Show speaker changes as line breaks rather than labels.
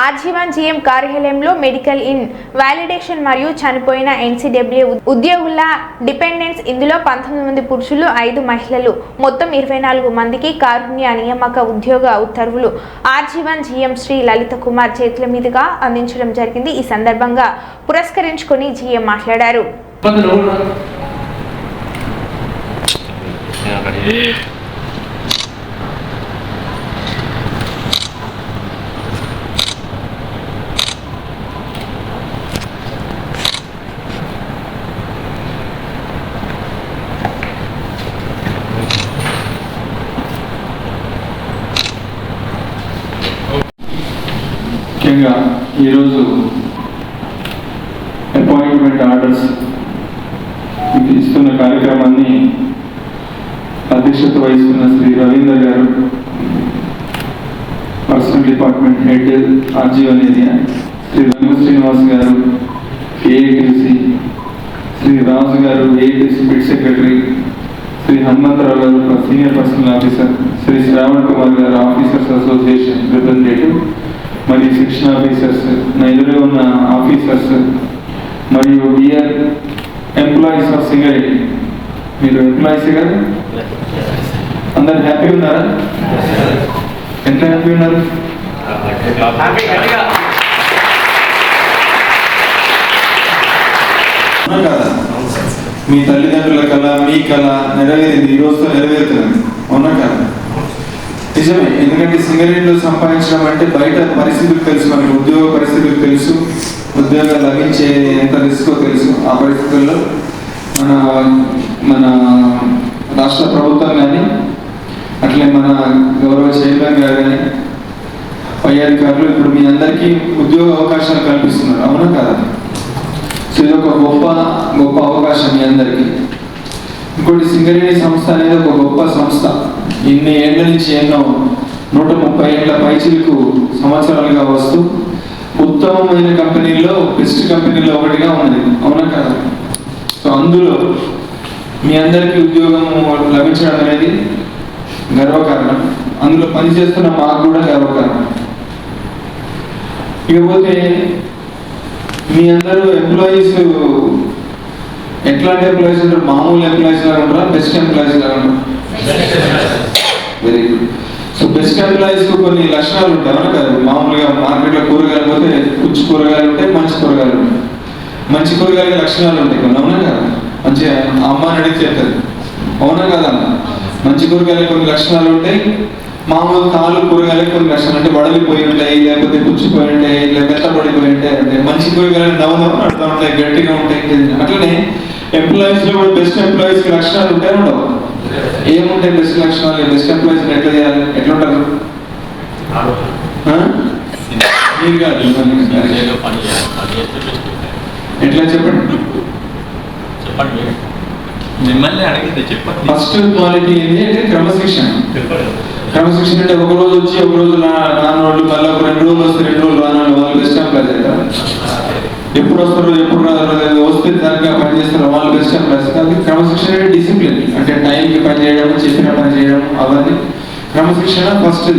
RG one GM కార్యాలయంలో medical in validation మరియు చనిపోయిన ఎన్సీడబ్ల్యూ ఉద్యోగుల డిపెండెన్స్. ఇందులో 19 మంది పురుషులు, 5 మహిళలు, మొత్తం 24 మందికి కారుణ్య నియామక ఉద్యోగ ఉత్తర్వులు ఆర్జీవన్ జీఎం శ్రీ లలిత కుమార్ చేతుల మీదుగా అందించడం జరిగింది. ఈ సందర్భంగా పురస్కరించుకొని జీఎం మాట్లాడారు.
ముఖ్యంగా ఈరోజు అపాయింట్మెంట్ ఆర్డర్స్ ఇస్తున్న కార్యక్రమాన్ని అధ్యక్షత వహిస్తున్న శ్రీ రవీంద్ర గారు, personnel department head RG one area, Shri Ranga Srinivas గారు ఏఐటీసీ, శ్రీ రాజు గారు ఏఐటీసీ బిడ్ సెక్రటరీ, శ్రీ హనుమంతరావు గారు senior personnel officer, Shri Shravan Kumar గారు ఆఫీసర్స్ అసోసియేషన్ రిప్రజెంటేటివ్ మరియు శిక్షణ ఆఫీసర్స్, నా ఎదురుగా ఉన్న ఆఫీసర్స్ మరియు డియర్ ఎంప్లాయీస్ ఆఫ్ సింగరేణి. మీరు ఎంప్లాయీస్ కదా, అందరు హ్యాపీ ఉన్నారా? ఎంత హ్యాపీ ఉన్నారు? కదా మీ తల్లిదండ్రుల కళ, మీ కళ నెరవేరింది, ఈ రోజుతో నెరవేరుతుంది. అవునా కదా? నిజమే. ఎందుకంటే సింగరేణిలో సంపాదించడం అంటే బయట పరిస్థితులు తెలుసు, మనకి ఉద్యోగ పరిస్థితులు తెలుసు, ఉద్యోగాలు లభించే ఎంత రిస్కో తెలుసు. ఆ పరిస్థితుల్లో మన రాష్ట్ర ప్రభుత్వం కానీ అట్లే మన గౌరవ చైర్మన్ గారు కానీ పై అధికారులు ఇప్పుడు మీ అందరికీ ఉద్యోగ అవకాశాలు కల్పిస్తున్నారు. అవునా కదా? సో ఇది ఒక గొప్ప అవకాశం మీ అందరికీ. ఇంకోటి, సింగరేణి సంస్థ అనేది ఒక గొప్ప సంస్థ. ఇన్ని ఏళ్ల నుంచి ఎన్నో 130 ఏళ్ల పైచిలకు సంవత్సరాలుగా వస్తూ ఉత్తమమైన కంపెనీల్లో బెస్ట్ కంపెనీలో ఒకటిగా ఉన్నది. అవునా కదా? సో అందులో మీ అందరికీ ఉద్యోగం లభించడం అనేది గర్వకారణం. అందులో పనిచేస్తున్న మాకు కూడా గర్వకారణం. ఇకపోతే మీ అందరూ ఎంప్లాయీస్ ఎట్లాంటి ఎంప్లాయీస్ ఉంటారు? మామూలు ఎంప్లాయీస్ లాగా ఉంటారా, బెస్ట్ ఎంప్లాయీస్ లాగా ఉంటారా? Very good. So best employees కు కొన్ని లక్షణాలు ఉంటాయి. అవునా కదా? మామూలుగా మార్కెట్లో కూరగాయలు పోతే పుచ్చు కూరగాయలు ఉంటాయి, మంచి కూరగాయలు ఉంటాయి. మంచి కూరగాయల లక్షణాలు ఉంటాయి కొన్ని. అవునా కదా? మంచిగా అమ్మ అడిగి చెప్తుంది. అవునా కదా? మంచి కూరగాయలు కొన్ని లక్షణాలు ఉంటాయి, మామూలు తాలు కూరగాయలు కొన్ని లక్షణాలు అంటే వడలిపోయి ఉంటాయి, లేకపోతే పుచ్చిపోయి ఉంటాయి, లేకపోతే మెత్తబడిపోయి ఉంటాయి. అంటే మంచి కూరగాయలు నవ్వునవ్వు నడుతూ ఉంటాయి, గట్టిగా ఉంటాయి. అట్లనే ఎంప్లాయీస్ లో కూడా బెస్ట్ ఎంప్లాయీస్ కి లక్షణాలు ఉంటాయి, ఉండవు? ఏముంటాయి బెస్ట్ లక్షణాలు? బెస్ట్ ఎంప్లాయీస్ ఎట్లా చేయాలి, ఎట్లుంటారు? మీరు కాదు, ఎట్లా చెప్పండి. ఫస్ట్ క్వాలిటీ ఏంటి అంటే క్రమశిక్షణ. క్రమశిక్షణ అంటే ఒక రోజు వచ్చి ఒక రోజు నాన్న వాళ్ళు, మళ్ళీ ఒక 2 రోజులు వస్తే 2 రోజులు రాను, వాళ్ళు బెస్ట్ ఎంప్లాయీస్ అవుతారు. ఎప్పుడు వస్తారో ఎప్పుడు రాదు, వస్తే దానిగా పని చేస్తారో వాళ్ళు బెస్ట్ ఎంప్లాయీస్. అది క్రమశిక్షణ అంటే డిసిప్లిన్, అంటే టైంకి పని చేయడం, చెప్పిన పని చేయడం, అవన్నీ క్రమశిక్షణ ఫస్ట్.